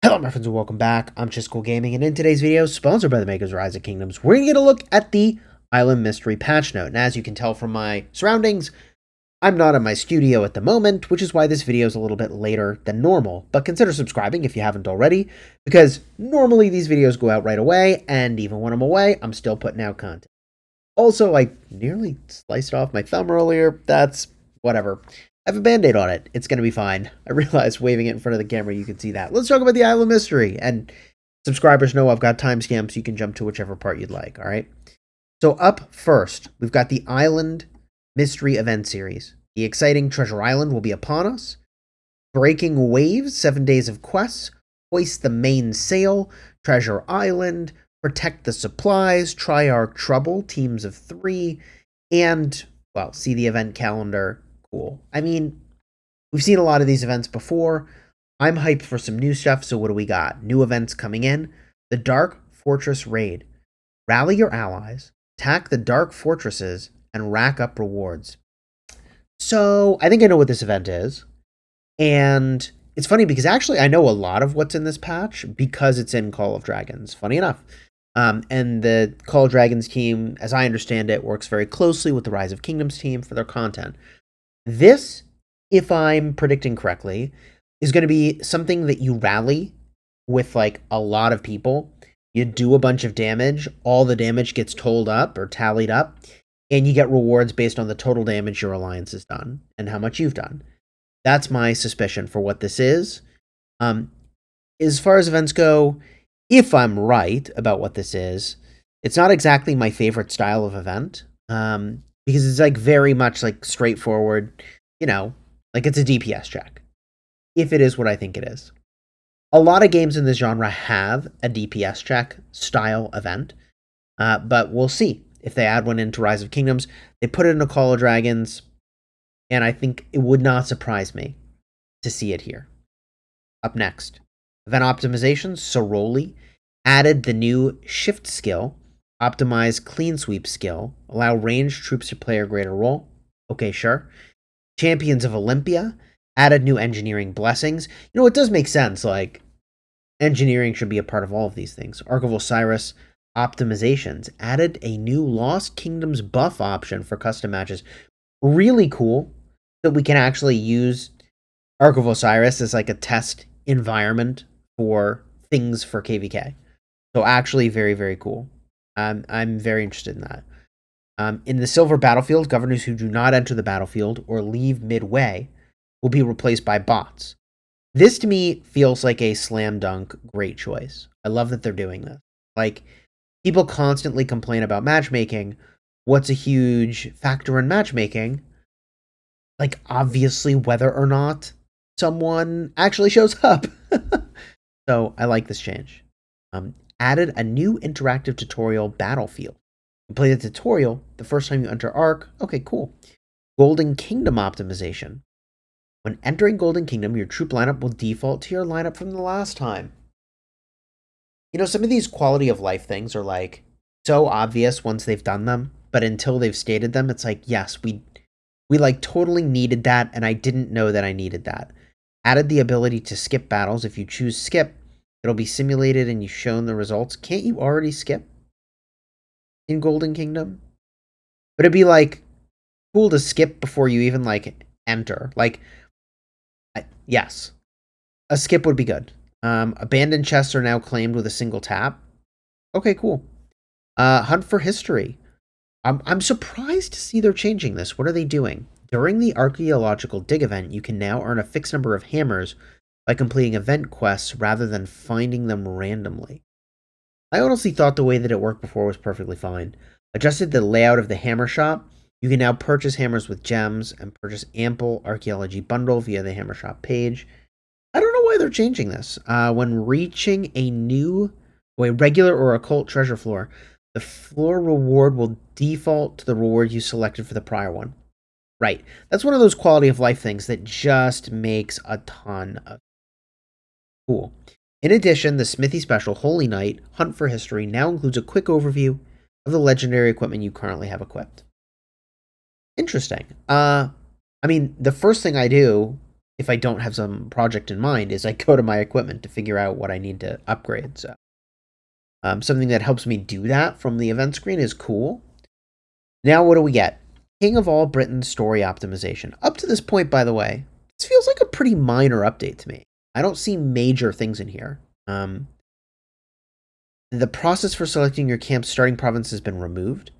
Hello my friends and welcome back. I'm Chisgule Gaming, and in today's video, sponsored by the makers of Rise of Kingdoms, we're going to get a look at the Island Mystery patch note. And as you can tell from my surroundings, I'm not in my studio at the moment, which is why this video is a little bit later than normal. But consider subscribing if you haven't already, because normally these videos go out right away, and even when I'm away, I'm still putting out content. Also, I nearly sliced off my thumb earlier. That's whatever. I have a band-aid on it. It's going to be fine. I realized waving it in front of the camera, you can see that. Let's talk about the Island Mystery. And subscribers know I've got timestamps. You can jump to whichever part you'd like, all right? So up first, we've got the Island Mystery event series. The exciting Treasure Island will be upon us. Breaking Waves, 7 days of quests. Hoist the mainsail. Treasure Island. Protect the supplies. Triarch Trouble, teams of 3. And, well, see the event calendar. Cool. I mean, we've seen a lot of these events before. I'm hyped for some new stuff, so what do we got? New events coming in. The Dark Fortress Raid. Rally your allies, attack the Dark Fortresses, and rack up rewards. So, I think I know what this event is. And it's funny because actually I know a lot of what's in this patch because it's in Call of Dragons. Funny enough. And the Call of Dragons team, as I understand it, works very closely with the Rise of Kingdoms team for their content. This, if I'm predicting correctly, is going to be something that you rally with like a lot of people. You do a bunch of damage, all the damage gets totaled up or tallied up, and you get rewards based on the total damage your alliance has done and how much you've done. That's my suspicion for what this is. As far as events go, if I'm right about what this is, it's not exactly my favorite style of event. Because it's like very much like straightforward, like it's a DPS check. If it is what I think it is. A lot of games in this genre have a DPS check style event, but we'll see if they add one into Rise of Kingdoms. They put it into Call of Dragons, and I think it would not surprise me to see it here. Up next, Event Optimization, Soroli added the new Shift skill. Optimize Clean Sweep skill. Allow ranged troops to play a greater role. Okay, sure. Champions of Olympia added new engineering blessings. It does make sense. Like, engineering should be a part of all of these things. Ark of Osiris optimizations added a new Lost Kingdoms buff option for custom matches. Really cool that we can actually use Ark of Osiris as like a test environment for things for KvK. So actually very, very cool. I'm very interested in that. In the Silver Battlefield, governors who do not enter the battlefield or leave midway will be replaced by bots. This to me feels like a slam dunk great choice. I love that they're doing this. Like, people constantly complain about matchmaking. What's a huge factor in matchmaking? Like, obviously, whether or not someone actually shows up. So I like this change. Added a new interactive tutorial battlefield. You play the tutorial the first time you enter Ark. Okay, cool. Golden Kingdom optimization. When entering Golden Kingdom, your troop lineup will default to your lineup from the last time. Some of these quality of life things are like so obvious once they've done them, but until they've stated them, it's like, yes, we like totally needed that, and I didn't know that I needed that. Added the ability to skip battles. If you choose skip, it'll be simulated and you've shown the results. Can't you already skip in Golden Kingdom? But it'd be like cool to skip before you even like enter. Like, yes, a skip would be good. Abandoned chests are now claimed with a single tap. Okay, cool. Hunt for history. I'm surprised to see they're changing this. What are they doing? During the archaeological dig event, you can now earn a fixed number of hammers by completing event quests rather than finding them randomly. I honestly thought the way that it worked before was perfectly fine. Adjusted the layout of the hammer shop. You can now purchase hammers with gems and purchase ample archaeology bundle via the hammer shop page. I don't know why they're changing this. When reaching a regular or occult treasure floor, the floor reward will default to the reward you selected for the prior one. Right. That's one of those quality of life things that just makes a ton of cool. In addition, the Smithy Special Holy Night Hunt for History now includes a quick overview of the legendary equipment you currently have equipped. Interesting. The first thing I do if I don't have some project in mind, is I go to my equipment to figure out what I need to upgrade. So something that helps me do that from the event screen is cool. Now, what do we get? King of All Britain story optimization. Up to this point, by the way, this feels like a pretty minor update to me. I don't see major things in here. The process for selecting your camp's starting province has been removed.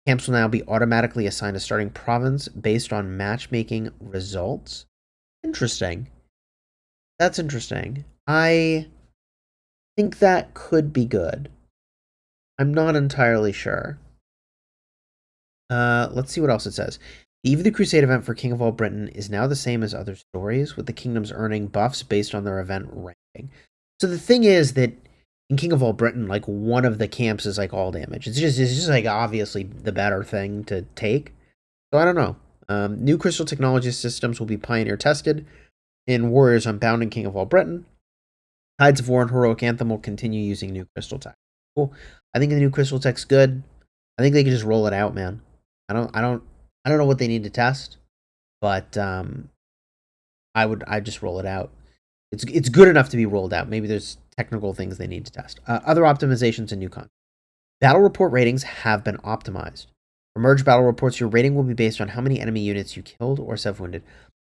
Camps will now be automatically assigned a starting province based on matchmaking results. Interesting. That's interesting. I think that could be good. I'm not entirely sure. Let's see what else it says. The Eve of the Crusade event for King of All Britain is now the same as other stories, with the kingdoms earning buffs based on their event ranking. So the thing is that in King of All Britain, like, one of the camps is like all damage. It's just like obviously the better thing to take. So I don't know. New crystal technology systems will be pioneer tested in Warriors Unbound and King of All Britain. Tides of War and Heroic Anthem will continue using new crystal tech. Cool. I think the new crystal tech's good. I think they can just roll it out, man. I don't know what they need to test, but I'd just roll it out. It's good enough to be rolled out. Maybe there's technical things they need to test. Other optimizations and new content. Battle report ratings have been optimized. For merged battle reports, your rating will be based on how many enemy units you killed or self-wounded.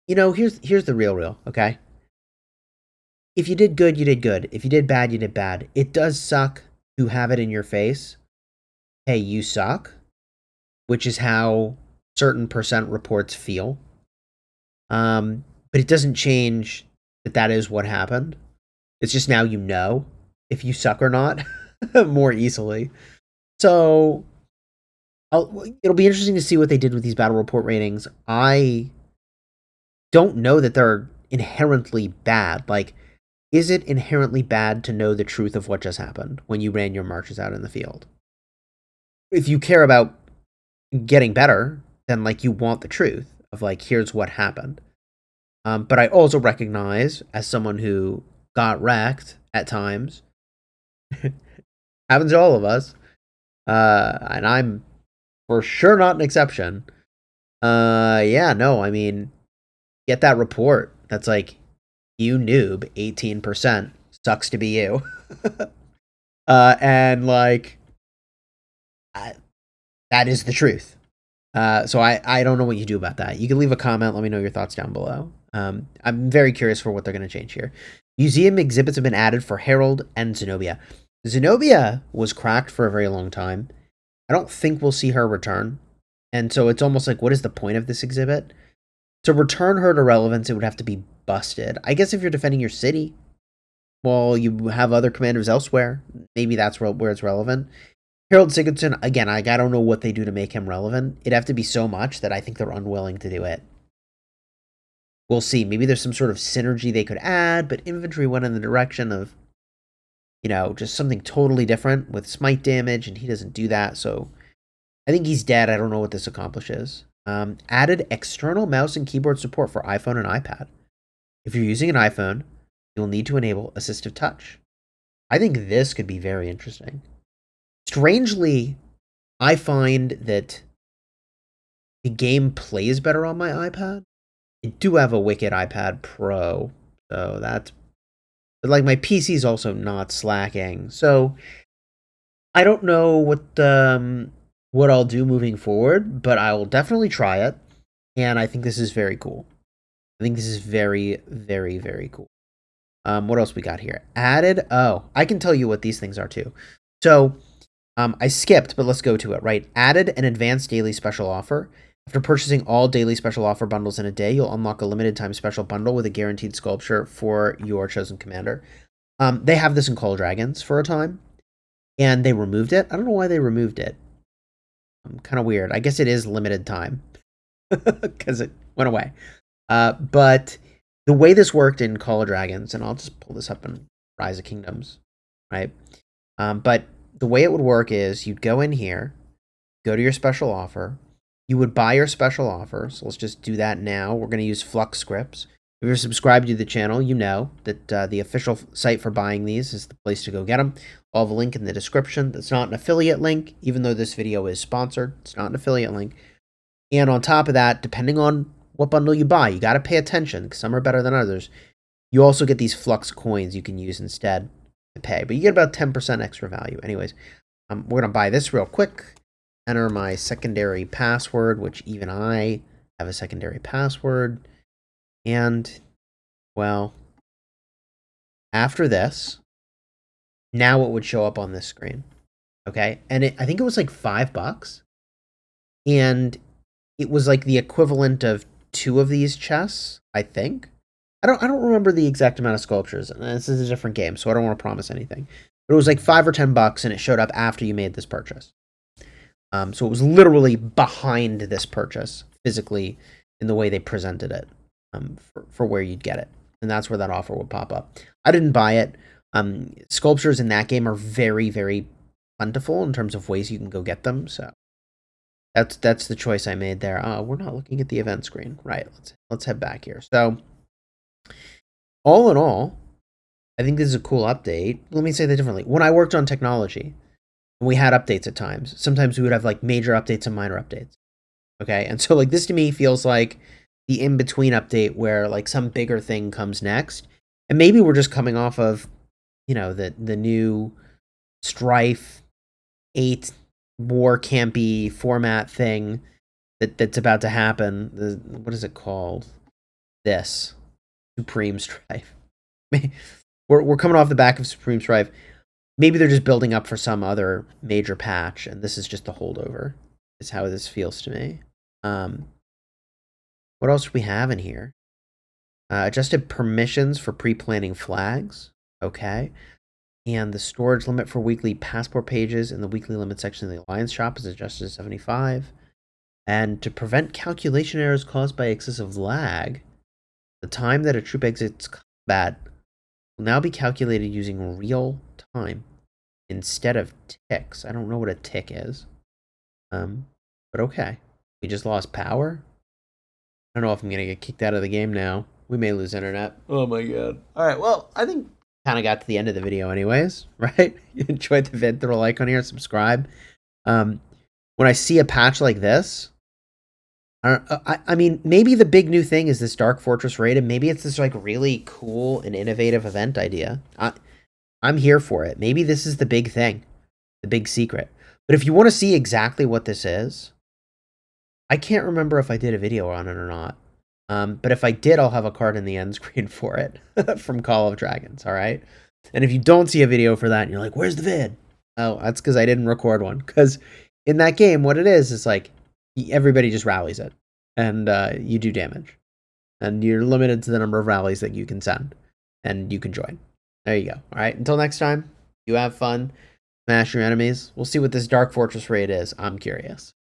You know, here's the real, okay? If you did good, you did good. If you did bad, you did bad. It does suck to have it in your face. Hey, you suck. Which is how certain percent reports feel. But it doesn't change that is what happened. It's just now you know if you suck or not more easily. So it'll be interesting to see what they did with these battle report ratings. I don't know that they're inherently bad. Like, is it inherently bad to know the truth of what just happened when you ran your marches out in the field? If you care about getting better, then, like, you want the truth of, like, here's what happened. But I also recognize, as someone who got wrecked at times, happens to all of us, and I'm for sure not an exception. Yeah, no, I mean, get that report that's like, you noob, 18%, sucks to be you. And, like, that is the truth. So I don't know what you do about that. You can leave a comment. Let me know your thoughts down below. I'm very curious for what they're going to change here. Museum exhibits have been added for Herald and Zenobia. Zenobia was cracked for a very long time. I don't think we'll see her return. And so it's almost like, what is the point of this exhibit? To return her to relevance, it would have to be busted. I guess if you're defending your city, well, you have other commanders elsewhere. Maybe that's where it's relevant. Harold Sigurdsson, again, I don't know what they do to make him relevant. It'd have to be so much that I think they're unwilling to do it. We'll see. Maybe there's some sort of synergy they could add, but Infantry went in the direction of, you know, just something totally different with smite damage, and he doesn't do that, so I think he's dead. I don't know what this accomplishes. Added external mouse and keyboard support for iPhone and iPad. If you're using an iPhone, you'll need to enable assistive touch. I think this could be very interesting. Strangely, I find that the game plays better on my iPad. I do have a wicked iPad Pro, so that's... But, like, my PC is also not slacking, so I don't know what I'll do moving forward, but I will definitely try it, and I think this is very cool. I think this is very, very, very cool. What else we got here? Added... Oh, I can tell you what these things are, too. So... I skipped, but let's go to it, right? Added an advanced daily special offer. After purchasing all daily special offer bundles in a day, you'll unlock a limited time special bundle with a guaranteed sculpture for your chosen commander. They have this in Call of Dragons for a time, and they removed it. I don't know why they removed it. Kind of weird. I guess it is limited time because it went away. But the way this worked in Call of Dragons, and I'll just pull this up in Rise of Kingdoms, right? But the way it would work is you'd go in here, go to your special offer, you would buy your special offer. So let's just do that now. We're going to use Flux scripts. If you're subscribed to the channel, you know that the official site for buying these is the place to go get them. I'll have a link in the description. That's not an affiliate link, even though this video is sponsored. It's not an affiliate link. And on top of that, depending on what bundle you buy. You got to pay attention because some are better than others. You also get these flux coins you can use instead to pay, but you get about 10% extra value. Anyways, we're going to buy this real quick. Enter my secondary password, which even I have a secondary password. And, well, after this, now it would show up on this screen. Okay, and I think it was like $5. And it was like the equivalent of 2 of these chests, I think. I don't remember the exact amount of sculptures, and this is a different game, so I don't want to promise anything. But it was like $5 or $10, and it showed up after you made this purchase. So it was literally behind this purchase, physically, in the way they presented it, for where you'd get it. And that's where that offer would pop up. I didn't buy it. Sculptures in that game are very, very plentiful in terms of ways you can go get them, so that's the choice I made there. We're not looking at the event screen. Right, let's head back here. So, all in all, I think this is a cool update. Let me say that differently. When I worked on technology, we had updates at times. Sometimes we would have like major updates and minor updates. Okay, and so like this to me feels like the in-between update where like some bigger thing comes next. And maybe we're just coming off of, you know, the new Strife 8 war campy format thing that's about to happen. What is it called? This Supreme Strife. We're coming off the back of Supreme Strife. Maybe they're just building up for some other major patch, and this is just a holdover. Is how this feels to me. What else do we have in here? Adjusted permissions for pre-planning flags. Okay. And the storage limit for weekly passport pages in the weekly limit section of the Alliance shop is adjusted to 75. And to prevent calculation errors caused by excessive lag, the time that a troop exits combat will now be calculated using real time instead of ticks. I don't know what a tick is. But okay. We just lost power? I don't know if I'm going to get kicked out of the game now. We may lose internet. Oh my god. Alright, well, I think kind of got to the end of the video anyways, right? You enjoyed the vid, throw a like on here, subscribe. When I see a patch like this, I mean, maybe the big new thing is this Dark Fortress raid, and maybe it's this like really cool and innovative event idea. I'm here for it. Maybe this is the big thing, the big secret. But if you want to see exactly what this is, I can't remember if I did a video on it or not. But if I did, I'll have a card in the end screen for it from Call of Dragons, all right? And if you don't see a video for that and you're like, where's the vid? Oh, that's because I didn't record one. Because in that game, what it is like everybody just rallies it. And you do damage. And you're limited to the number of rallies that you can send. And you can join. There you go. All right, until next time, you have fun. Smash your enemies. We'll see what this Dark Fortress raid is. I'm curious.